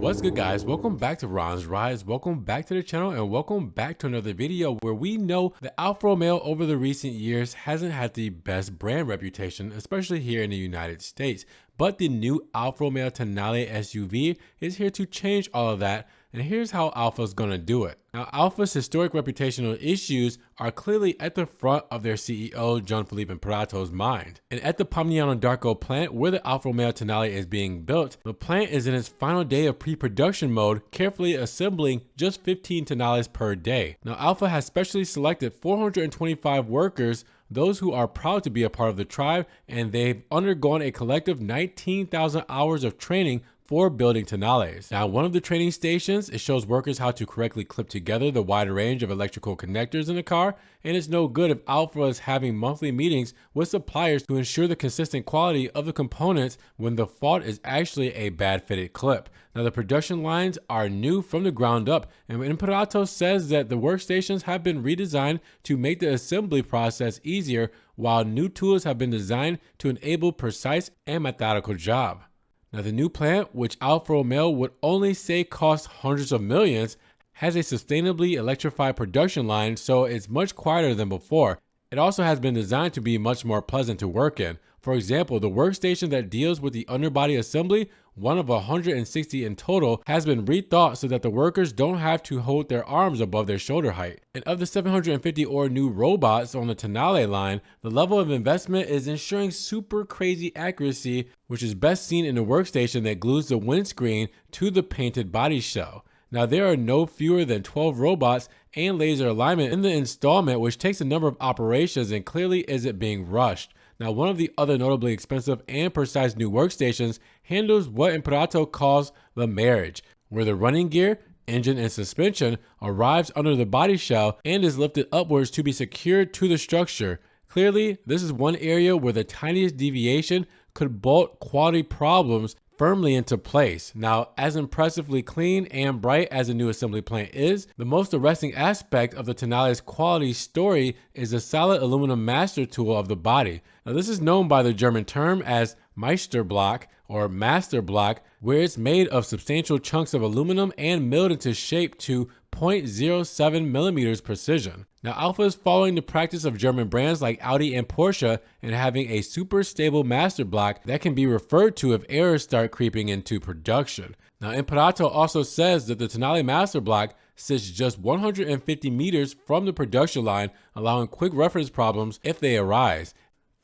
What's good, guys? Welcome back to Ron's Rides. Welcome back to the channel and welcome back to another video where we know that Alfa Romeo over the recent years hasn't had the best brand reputation, especially here in the United States. But the new Alfa Romeo Tonale SUV is here to change all of that, and here's how Alfa's gonna do it. Now, Alfa's historic reputational issues are clearly at the front of their CEO Jean-Philippe mind. And at the Pomigliano d'Arco plant where the Alfa Romeo Tonale is being built, the plant is in its final day of pre-production mode, carefully assembling just 15 Tonales per day. Now, Alfa has specially selected 425 workers, those who are proud to be a part of the tribe, and they've undergone a collective 19,000 hours of training for building Tonales. Now, one of the training stations, it shows workers how to correctly clip together the wide range of electrical connectors in the car, and it's no good if Alfa is having monthly meetings with suppliers to ensure the consistent quality of the components when the fault is actually a bad fitted clip. Now, the production lines are new from the ground up, and Imperato says that the workstations have been redesigned to make the assembly process easier, while new tools have been designed to enable precise and methodical job. Now, the new plant, which Alfa Romeo would only say costs hundreds of millions, has a sustainably electrified production line, so it's much quieter than before. It also has been designed to be much more pleasant to work in. For example, the workstation that deals with the underbody assembly, one of 160 in total, has been rethought so that the workers don't have to hold their arms above their shoulder height. And of the 750 or new robots on the Tonale line, the level of investment is ensuring super crazy accuracy, which is best seen in the workstation that glues the windscreen to the painted body shell. Now, there are no fewer than 12 robots and laser alignment in the installment, which takes a number of operations and clearly isn't being rushed. Now, one of the other notably expensive and precise new workstations handles what Imperato calls the marriage, where the running gear, engine, and suspension arrives under the body shell and is lifted upwards to be secured to the structure. Clearly, this is one area where the tiniest deviation could bolt quality problems firmly into place. Now, as impressively clean and bright as the new assembly plant is, the most arresting aspect of the Tonale's quality story is the solid aluminum master tool of the body. Now, this is known by the German term as Meisterblock or master block, where it's made of substantial chunks of aluminum and milled into shape to 0.07 millimeters precision. Now, Alfa is following the practice of German brands like Audi and Porsche and having a super stable master block that can be referred to if errors start creeping into production. Now, Imperato also says that the Tonale master block sits just 150 meters from the production line, allowing quick reference problems if they arise.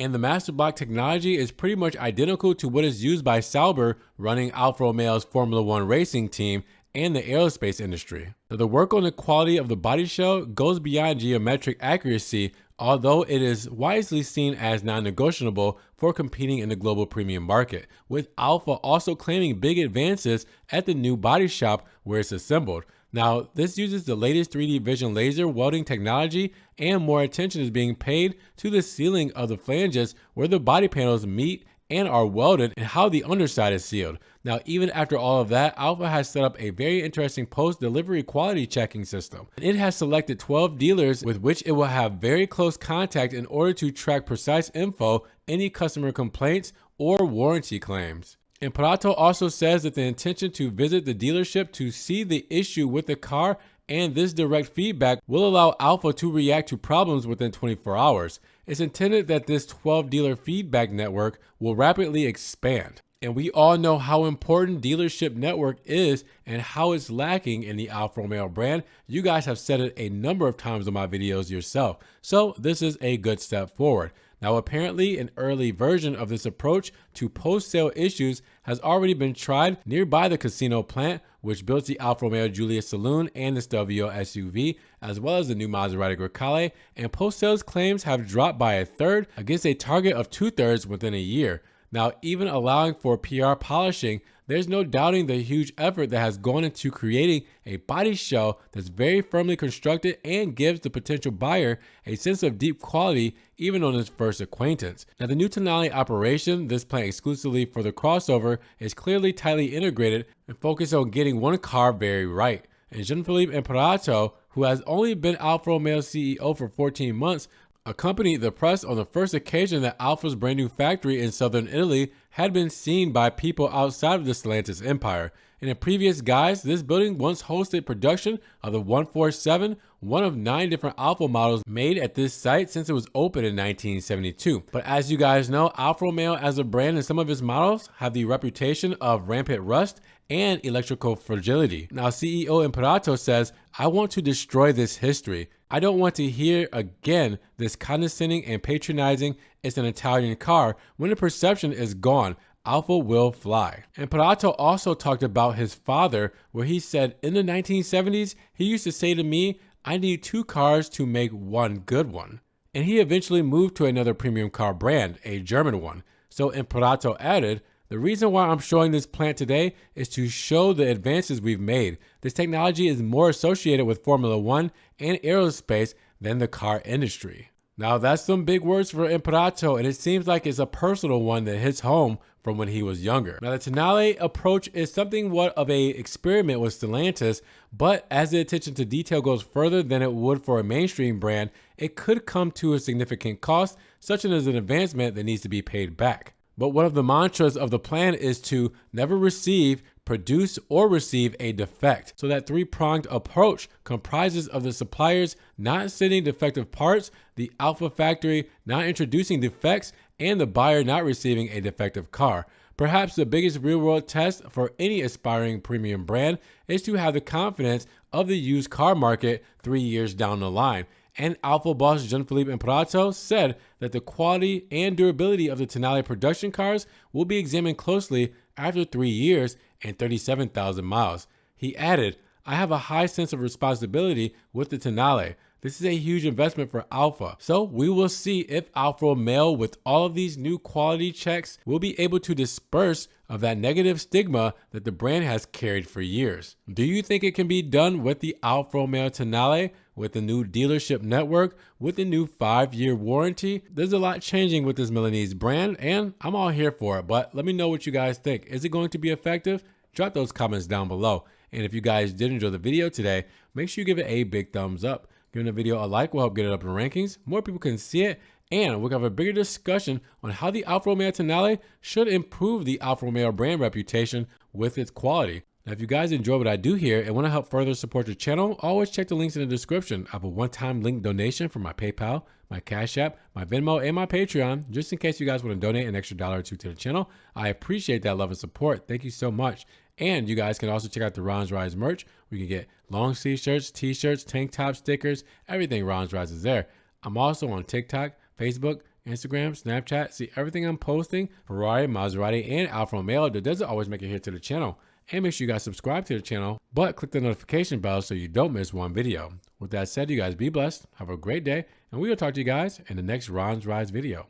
And the master block technology is pretty much identical to what is used by Sauber running Alfa Romeo's Formula One racing team and the aerospace industry. So the work on the quality of the body shell goes beyond geometric accuracy, although it is wisely seen as non-negotiable for competing in the global premium market, with Alfa also claiming big advances at the new body shop where it's assembled. Now, this uses the latest 3D vision laser welding technology, and more attention is being paid to the sealing of the flanges where the body panels meet and are welded and how the underside is sealed. Now, even after all of that, Alfa has set up a very interesting post-delivery quality checking system. It has selected 12 dealers with which it will have very close contact in order to track precise info, any customer complaints, or warranty claims. Imperato also says that the intention to visit the dealership to see the issue with the car, and this direct feedback will allow Alfa to react to problems within 24 hours. It's intended that this 12 dealer feedback network will rapidly expand. And we all know how important dealership network is and how it's lacking in the Alfa Romeo brand. You guys have said it a number of times in my videos yourself. So this is a good step forward. Now, apparently an early version of this approach to post-sale issues has already been tried nearby the Casino plant, which builds the Alfa Romeo Giulia Saloon and the Stelvio SUV, as well as the new Maserati Grecale, and post-sales claims have dropped by a third against a target of 2/3 within a year. Now, even allowing for PR polishing, there's no doubting the huge effort that has gone into creating a body shell that's very firmly constructed and gives the potential buyer a sense of deep quality even on his first acquaintance. Now, the new Tonale operation, this plant exclusively for the crossover, is clearly tightly integrated and focused on getting one car very right. And Jean-Philippe Imperato, who has only been Alfa Romeo CEO for 14 months, accompanied the press on the first occasion that Alfa's brand new factory in southern Italy had been seen by people outside of the Stellantis empire. In a previous guise, this building once hosted production of the 147, one of 9 different Alfa models made at this site since it was opened in 1972. But as you guys know, Alfa Romeo as a brand and some of its models have the reputation of rampant rust and electrical fragility. Now, CEO Imperato says, "I want to destroy this history. I don't want to hear again this condescending and patronizing 'it's an Italian car' when the perception is gone. Alfa will fly." And Imperato also talked about his father, where he said, "In the 1970s, he used to say to me, 'I need 2 cars to make one good one.'" And he eventually moved to another premium car brand, a German one. So Imperato added, "The reason why I'm showing this plant today is to show the advances we've made. This technology is more associated with Formula One and aerospace than the car industry." Now that's some big words for Imperato, and it seems like it's a personal one that hits home from when he was younger. Now the Tonale approach is something what of a experiment with Stellantis, but as the attention to detail goes further than it would for a mainstream brand, it could come to a significant cost, such as an advancement that needs to be paid back. But one of the mantras of the plan is to never receive, produce, or receive a defect. So that 3-pronged approach comprises of the suppliers not sending defective parts, the Alfa factory not introducing defects, and the buyer not receiving a defective car. Perhaps the biggest real-world test for any aspiring premium brand is to have the confidence of the used car market 3 years down the line. And Alfa boss Jean-Philippe Imperato said that the quality and durability of the Tonale production cars will be examined closely after 3 years and 37,000 miles. He added, "I have a high sense of responsibility with the Tonale. This is a huge investment for Alfa. So we will see if Alfa Romeo, with all of these new quality checks, will be able to disperse of that negative stigma that the brand has carried for years." Do you think it can be done with the Alfa Romeo Tonale, with the new dealership network, with the new 5-year warranty? There's a lot changing with this Milanese brand, and I'm all here for it, but let me know what you guys think. Is it going to be effective? Drop those comments down below. And if you guys did enjoy the video today, make sure you give it a big thumbs up. Giving the video a like will help get it up in the rankings. More people can see it, and we'll have a bigger discussion on how the Alfa Romeo Tonale should improve the Alfa Romeo brand reputation with its quality. Now, if you guys enjoy what I do here and want to help further support the channel, always check the links in the description. I have a one-time link donation for my PayPal, my Cash App, my Venmo, and my Patreon, just in case you guys want to donate an extra $1 or $2 to the channel. I appreciate that love and support. Thank you so much. And you guys can also check out the Ron's Rise merch. We can get long sleeve shirts, t-shirts, tank top stickers, everything Ron's Rise is there. I'm also on TikTok, Facebook, Instagram, Snapchat. See everything I'm posting, Ferrari, Maserati, and Alfa Romeo that doesn't always make it here to the channel. And make sure you guys subscribe to the channel, but click the notification bell so you don't miss one video. With that said, you guys be blessed, have a great day, and we will talk to you guys in the next Ron's Rise video.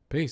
Peace.